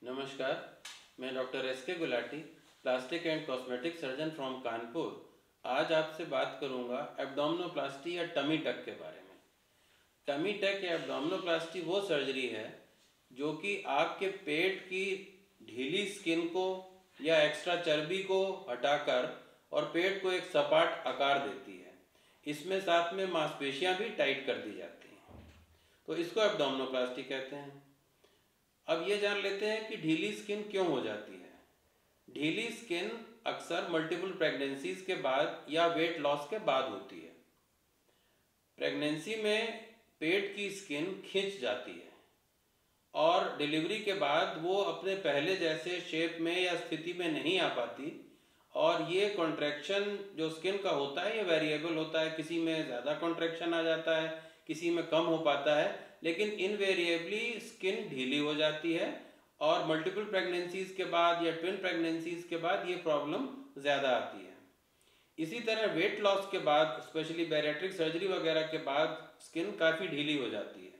नमस्कार, मैं doctor S K. Gulati, plastic and cosmetic surgeon from Kanpur. आज आपसे बात करूंगा एब्डोमिनोप्लास्टी या टमी टक के बारे में। टमी टक या एब्डोमिनोप्लास्टी वो सर्जरी है जो कि आपके पेट की ढीली स्किन को या एक्स्ट्रा चर्बी को हटाकर और पेट को एक सपाट आकार देती है। इसमें साथ में मांसपेशियां भी टाइट कर दी जाती हैं, तो इसको एब्डोमिनोप्लास्टी कहते हैं। अब ये जान लेते हैं कि ढीली स्किन क्यों हो जाती है। ढीली स्किन अक्सर मल्टीपल प्रेगनेंसीज के बाद या वेट लॉस के बाद होती है। प्रेगनेंसी में पेट की स्किन खिंच जाती है और डिलीवरी के बाद वो अपने पहले जैसे शेप में या स्थिति में नहीं आ पाती, और ये कॉन्ट्रैक्शन जो स्किन का होता है ये वेरिएबल होता है। किसी में ज़्यादा कॉन्ट्रैक्शन आ जाता है, किसी में कम हो पाता है, लेकिन इनवेरिएबली स्किन ढीली हो जाती है और मल्टीपल प्रेगनेंसीज के बाद या ट्विन प्रेगनेंसीज के बाद ये प्रॉब्लम ज़्यादा आती है। इसी तरह वेट लॉस के बाद, स्पेशली बैरिएट्रिक सर्जरी वगैरह के बाद, स्किन काफ़ी ढीली हो जाती है।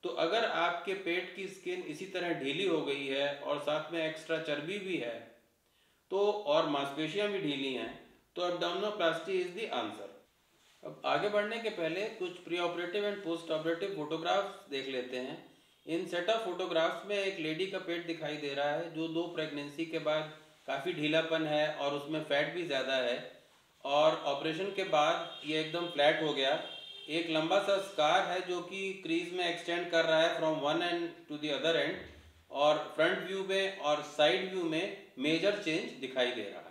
तो अगर आपके पेट की स्किन इसी तरह ढीली हो गई है और साथ में एक्स्ट्रा चर्बी भी है तो और मांसपेशियां भी ढीली हैं, तो एब्डोमिनोप्लास्टी इज द आंसर। अब आगे बढ़ने के पहले कुछ pre operative and post operative photographs देख लेते हैं। इन सेट ऑफ फोटोग्राफ्स में एक लेडी का पेट दिखाई दे रहा है जो 2 प्रेगनेंसी के बाद काफ़ी ढीलापन है और उसमें फैट भी ज़्यादा है, और ऑपरेशन के बाद ये एकदम फ्लैट हो गया। एक लंबा सा स्कार है जो कि क्रीज में एक्सटेंड कर रहा है from one end to the other end, और फ्रंट व्यू में और साइड व्यू में मेजर चेंज दिखाई दे रहा है।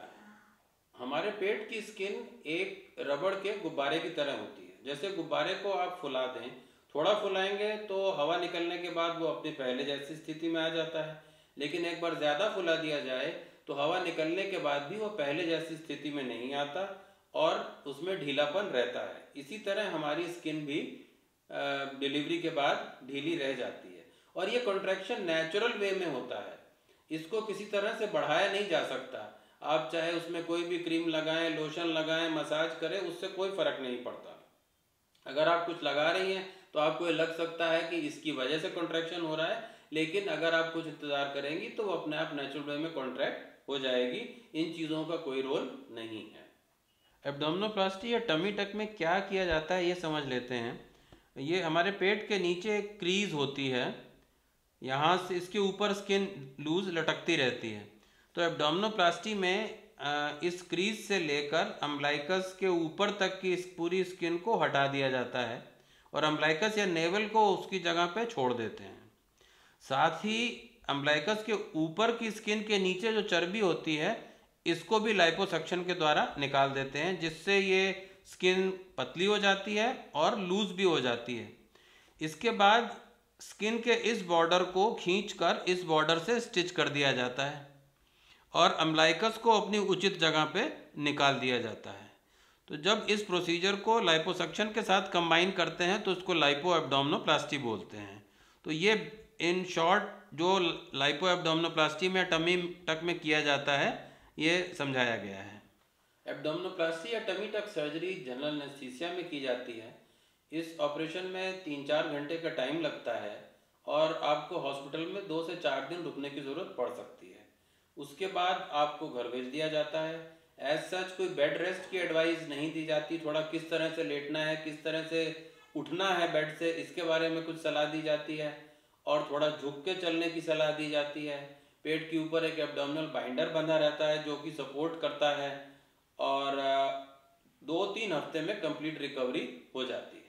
हमारे पेट की स्किन एक रबड़ के गुब्बारे की तरह होती है। जैसे गुब्बारे को आप फुला दें, थोड़ा फुलाएंगे तो हवा निकलने के बाद वो अपनी पहले जैसी स्थिति में आ जाता है, लेकिन एक बार ज़्यादा फुला दिया जाए तो हवा निकलने के बाद भी वो पहले जैसी स्थिति में नहीं आता और उसमें ढीलापन रहता है। इसी तरह हमारी स्किन भी डिलीवरी के बाद ढीली रह जाती है, और ये कॉन्ट्रैक्शन नेचुरल वे में होता है। इसको किसी तरह से बढ़ाया नहीं जा सकता। आप चाहे उसमें कोई भी क्रीम लगाएं, लोशन लगाएं, मसाज करें, उससे कोई फ़र्क नहीं पड़ता। अगर आप कुछ लगा रही हैं तो आपको ये लग सकता है कि इसकी वजह से कॉन्ट्रैक्शन हो रहा है, लेकिन अगर आप कुछ इंतज़ार करेंगी तो वो अपने आप नेचुरल वे में कॉन्ट्रैक्ट हो जाएगी। इन चीज़ों का कोई रोल नहीं है। एब्डोमिनोप्लास्टी या टमी टक में क्या किया जाता है ये समझ लेते हैं। ये हमारे पेट के नीचे एक क्रीज होती है, यहाँ से इसके ऊपर स्किन लूज लटकती रहती है। तो एब्डोमिनोप्लास्टी में इस क्रीज से लेकर अम्बलाइकस के ऊपर तक की इस पूरी स्किन को हटा दिया जाता है और अम्बलाइकस या नेवल को उसकी जगह पे छोड़ देते हैं। साथ ही अम्बलाइकस के ऊपर की स्किन के नीचे जो चर्बी होती है इसको भी लाइपोसक्शन के द्वारा निकाल देते हैं, जिससे ये स्किन पतली हो जाती है और लूज भी हो जाती है। इसके बाद स्किन के इस बॉर्डर को खींचकर इस बॉर्डर से स्टिच कर दिया जाता है और अम्बलाइकस को अपनी उचित जगह पे निकाल दिया जाता है। तो जब इस प्रोसीजर को लाइपोसक्शन के साथ कंबाइन करते हैं तो इसको लाइपो एब्डोमिनोप्लास्टी बोलते हैं। तो ये इन शॉर्ट जो लाइपो एब्डोमिनोप्लास्टी में टमी टक में किया जाता है ये समझाया गया है। एब्डोमिनोप्लास्टी या tummy tuck surgery general anaesthesia में की जाती है। इस ऑपरेशन में 3-4 घंटे का टाइम लगता है और आपको हॉस्पिटल में 2 से 4 दिन रुकने की ज़रूरत पड़ सकती है। उसके बाद आपको घर भेज दिया जाता है। एज सच कोई बेड रेस्ट की एडवाइस नहीं दी जाती। थोड़ा किस तरह से लेटना है, किस तरह से उठना है बेड से, इसके बारे में कुछ सलाह दी जाती है, और थोड़ा झुक के चलने की सलाह दी जाती है। पेट के ऊपर एक एब्डोमिनल बाइंडर बंधा रहता है जो कि सपोर्ट करता है, और 2-3 हफ्ते में कंप्लीट रिकवरी हो जाती है।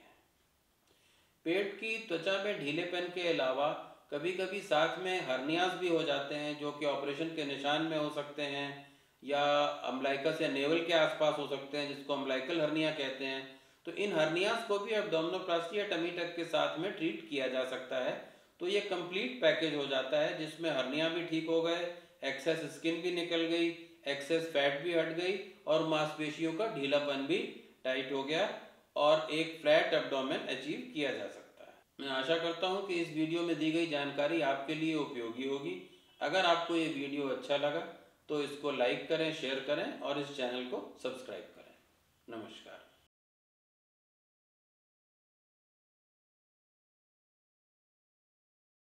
पेट की त्वचा में ढीलेपन के अलावा कभी कभी साथ में हर्नियाज भी हो जाते हैं जो कि ऑपरेशन के निशान में हो सकते हैं, या अम्बलाइकस या नेवल के आसपास हो सकते हैं, जिसको अम्बलाइकल हर्निया कहते हैं। तो इन हर्नियाज को भी एब्डोमिनोप्लास्टी या टमी टक के साथ में ट्रीट किया जा सकता है। तो ये कंप्लीट पैकेज हो जाता है जिसमें हर्निया भी ठीक हो गए, एक्सेस स्किन भी निकल गई, एक्सेस फैट भी हट गई, और मांसपेशियों का ढीलापन भी टाइट हो गया, और एक फ्लैट एब्डोमेन अचीव किया जा सकता है। मैं आशा करता हूँ कि इस वीडियो में दी गई जानकारी आपके लिए उपयोगी होगी। अगर आपको ये वीडियो अच्छा लगा तो इसको लाइक करें, शेयर करें और इस चैनल को सब्सक्राइब करें। नमस्कार।